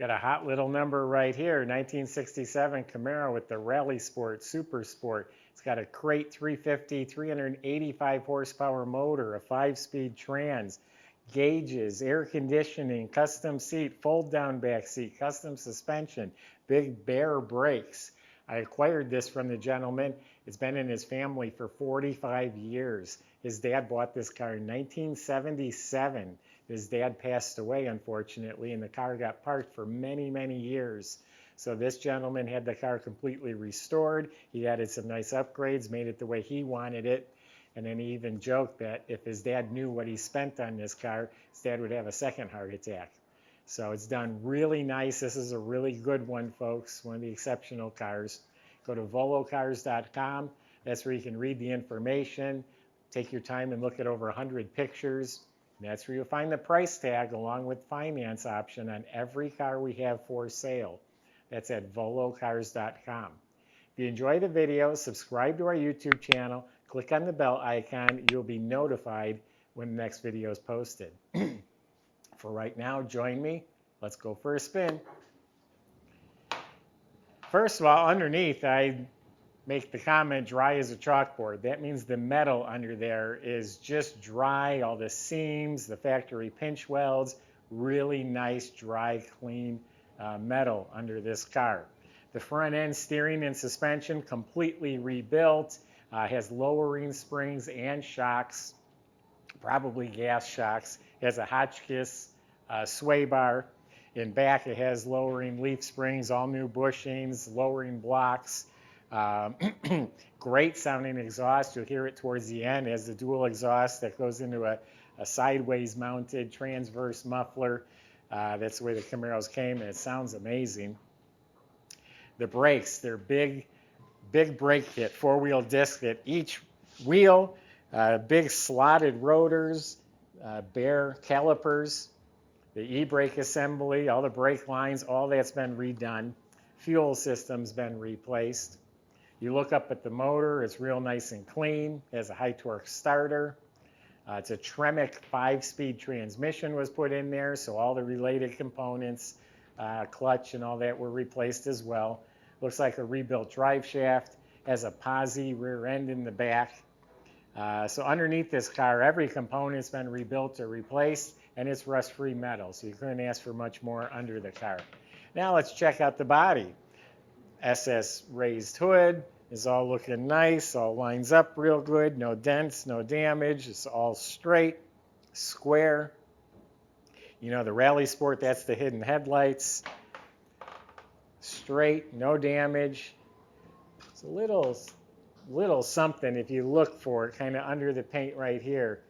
Got a hot little number right here, 1967 Camaro with the Rally Sport Super Sport. It's got a crate 350, 385 horsepower motor, a 5-speed trans, gauges, air conditioning, custom seat, fold-down back seat, custom suspension, big bear brakes. I acquired this from the gentleman. It's been in his family for 45 years. His dad bought this car in 1977. His dad passed away, unfortunately, and the car got parked for many, many years. So this gentleman had the car completely restored. He added some nice upgrades, made it the way he wanted it. And then he even joked that if his dad knew what he spent on this car, his dad would have a second heart attack. So it's done really nice. This is a really good one, folks, one of the exceptional cars. Go to volocars.com. That's where you can read the information, take your time and look at over 100 pictures. That's where you'll find the price tag along with finance option on every car we have for sale. That's at volocars.com. If you enjoy the video, subscribe to our YouTube channel, click on the bell icon. You'll be notified when the next video is posted. For right now, join me. Let's go for a spin. First of all, underneath, I make the comment dry as a chalkboard. That means the metal under there is just dry, all the seams, the factory pinch welds, really nice, dry, clean metal under this car. The front end steering and suspension completely rebuilt, has lowering springs and shocks, probably gas shocks, has a Hotchkiss sway bar. In back it has lowering leaf springs, all new bushings, lowering blocks. Great sounding exhaust. You'll hear it towards the end as the dual exhaust that goes into a sideways mounted transverse muffler. That's the way the Camaros came, and it sounds amazing. The brakes, they're big brake kit, 4-wheel disc at each wheel, big slotted rotors, bare calipers, the e-brake assembly, all the brake lines, all that's been redone. Fuel system's been replaced. You look up at the motor, it's real nice and clean. It has a high torque starter. It's a Tremec 5-speed transmission was put in there, so all the related components, clutch and all that were replaced as well. Looks like a rebuilt drive shaft. Has a posi rear end in the back. So underneath this car, every component's been rebuilt or replaced, and it's rust-free metal, so you couldn't ask for much more under the car. Now let's check out the body. SS raised hood is all looking nice, all lines up real good, no dents, no damage. It's all straight, square. You know, the Rally Sport, that's the hidden headlights. Straight, no damage. It's a little something if you look for it, kind of under the paint right here.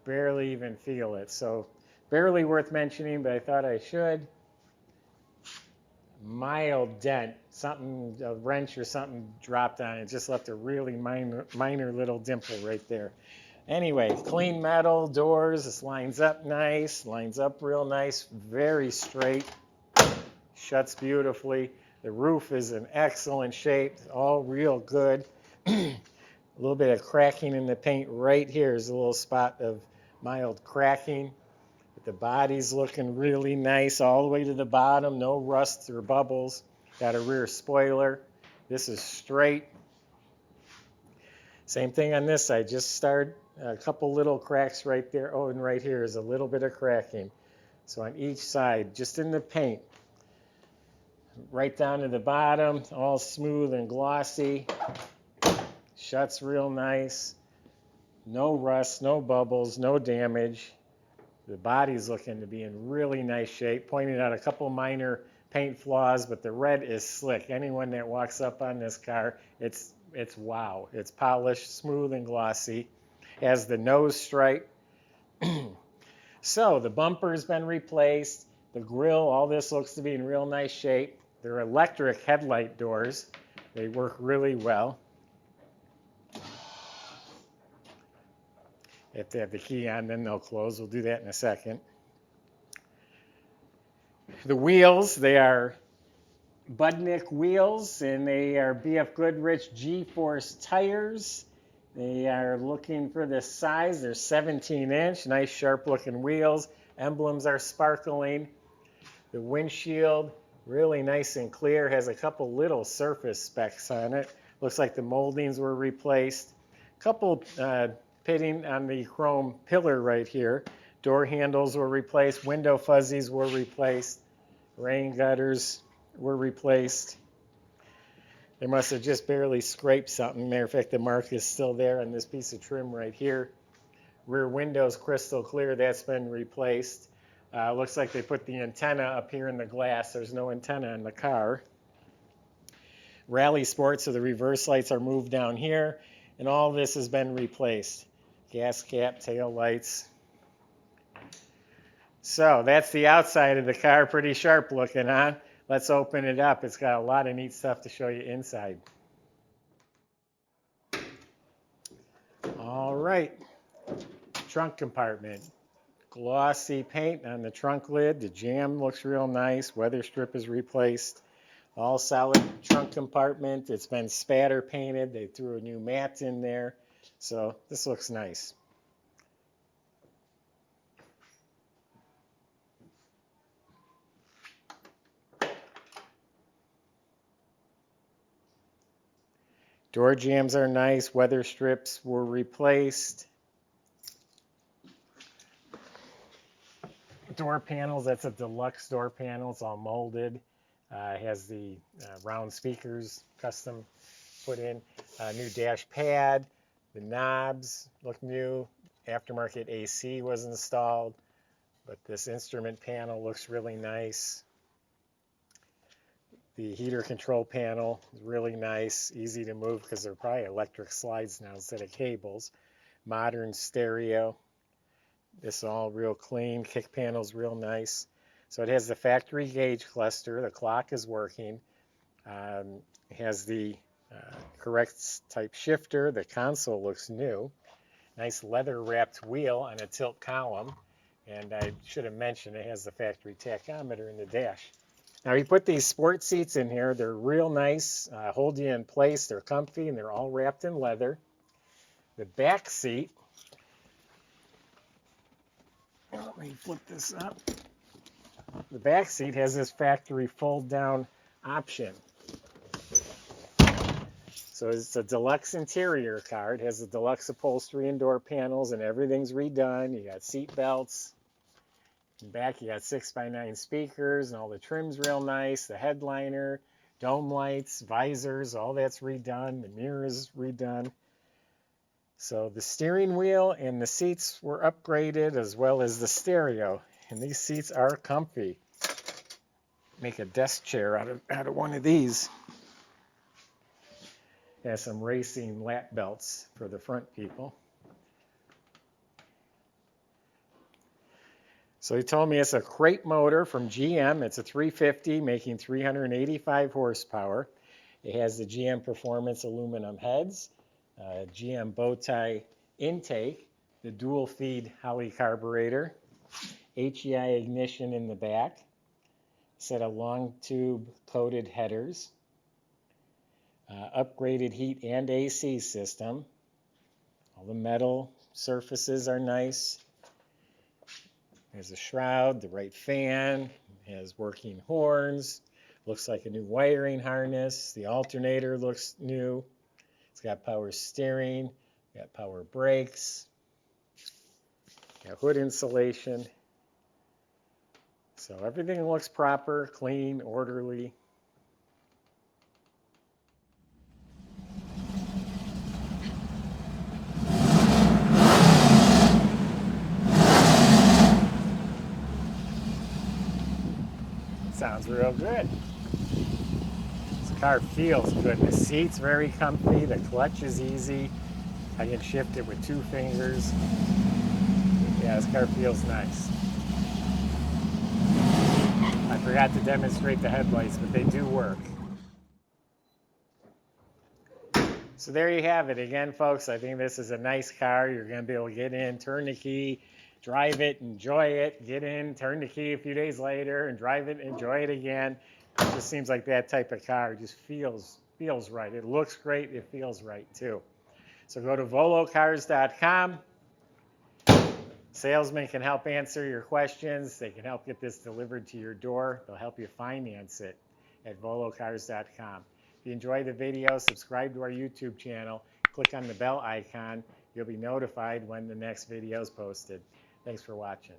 Barely even feel it. So barely worth mentioning, but I thought I should. Mild dent, something, a wrench or something dropped on it, just left a really minor little dimple right there. Anyway, clean metal, doors, this lines up nice, lines up real nice, very straight, shuts beautifully. The roof is in excellent shape, all real good. A little bit of cracking in the paint right here is a little spot of mild cracking. The body's looking really nice all the way to the bottom, no rust or bubbles. Got a rear spoiler. This is straight. Same thing on this side, just start a couple little cracks right there. Oh, and right here is a little bit of cracking. So on each side, just in the paint. Right down to the bottom, all smooth and glossy. Shuts real nice. No rust, no bubbles, no damage. The body's looking to be in really nice shape. Pointed out a couple minor paint flaws, but the red is slick. Anyone that walks up on this car, it's wow. It's polished, smooth, and glossy. Has the nose stripe. So the bumper's been replaced. The grille, all this looks to be in real nice shape. They're electric headlight doors. They work really well. If they have the key on, then they'll close. We'll do that in a second. The wheels, they are Budnick wheels, and they are BFG G-Force tires. They are looking for the size. They're 17-inch, nice sharp-looking wheels. Emblems are sparkling. The windshield, really nice and clear, has a couple little surface specks on it. Looks like the moldings were replaced. Couple pitting on the chrome pillar right here. Door handles were replaced. Window fuzzies were replaced. Rain gutters were replaced. They must have just barely scraped something. Matter of fact, the mark is still there on this piece of trim right here. Rear windows crystal clear. That's been replaced. Looks like they put the antenna up here in the glass. There's no antenna in the car. Rally Sport, so the reverse lights are moved down here. And all this has been replaced. Gas cap, tail lights. So that's the outside of the car, pretty sharp looking, huh? Let's open it up. It's got a lot of neat stuff to show you inside. All right, trunk compartment. Glossy paint on the trunk lid. The jamb looks real nice. Weather strip is replaced. All solid trunk compartment. It's been spatter painted. They threw a new mat in there. So this looks nice. Door jambs are nice. Weather strips were replaced. Door panels, that's a deluxe door panel. It's all molded. It has the round speakers custom put in. New dash pad. The knobs look new. Aftermarket AC was installed. But this instrument panel looks really nice. The heater control panel is really nice, easy to move because they're probably electric slides now instead of cables. Modern stereo. This is all real clean. Kick panel's real nice. So it has the factory gauge cluster. The clock is working. It has the correct type shifter. The console looks new. Nice leather wrapped wheel on a tilt column. And I should have mentioned it has the factory tachometer in the dash. Now you put these sport seats in here. They're real nice, hold you in place. They're comfy and they're all wrapped in leather. The back seat, let me flip this up. The back seat has this factory fold down option. So it's a deluxe interior car. It has the deluxe upholstery and door panels and everything's redone. You got seat belts. In back, you got 6x9 speakers and all the trim's real nice. The headliner, dome lights, visors, all that's redone. The mirror is redone. So the steering wheel and the seats were upgraded as well as the stereo. And these seats are comfy. Make a desk chair out of one of these. It has some racing lap belts for the front people. So he told me it's a crate motor from GM. It's a 350 making 385 horsepower. It has the GM Performance aluminum heads, GM bow tie intake, the dual feed Holley carburetor, HEI ignition in the back, set of long tube coated headers, upgraded heat and AC system. All the metal surfaces are nice. There's a shroud, the right fan, has working horns, looks like a new wiring harness. The alternator looks new. It's got power steering, got power brakes, got hood insulation. So everything looks proper, clean, orderly. Sounds real good. This car feels good. The seat's very comfy. The clutch is easy. I can shift it with 2 fingers. Yeah, this car feels nice. I forgot to demonstrate the headlights, but they do work. So there you have it. Again, folks, I think this is a nice car. You're going to be able to get in, turn the key, drive it, enjoy it, get in, turn the key a few days later, and drive it, enjoy it again. It just seems like that type of car. It just feels right. It looks great. It feels right, too. So go to volocars.com. Salesmen can help answer your questions. They can help get this delivered to your door. They'll help you finance it at volocars.com. If you enjoy the video, subscribe to our YouTube channel. Click on the bell icon. You'll be notified when the next video is posted. Thanks for watching.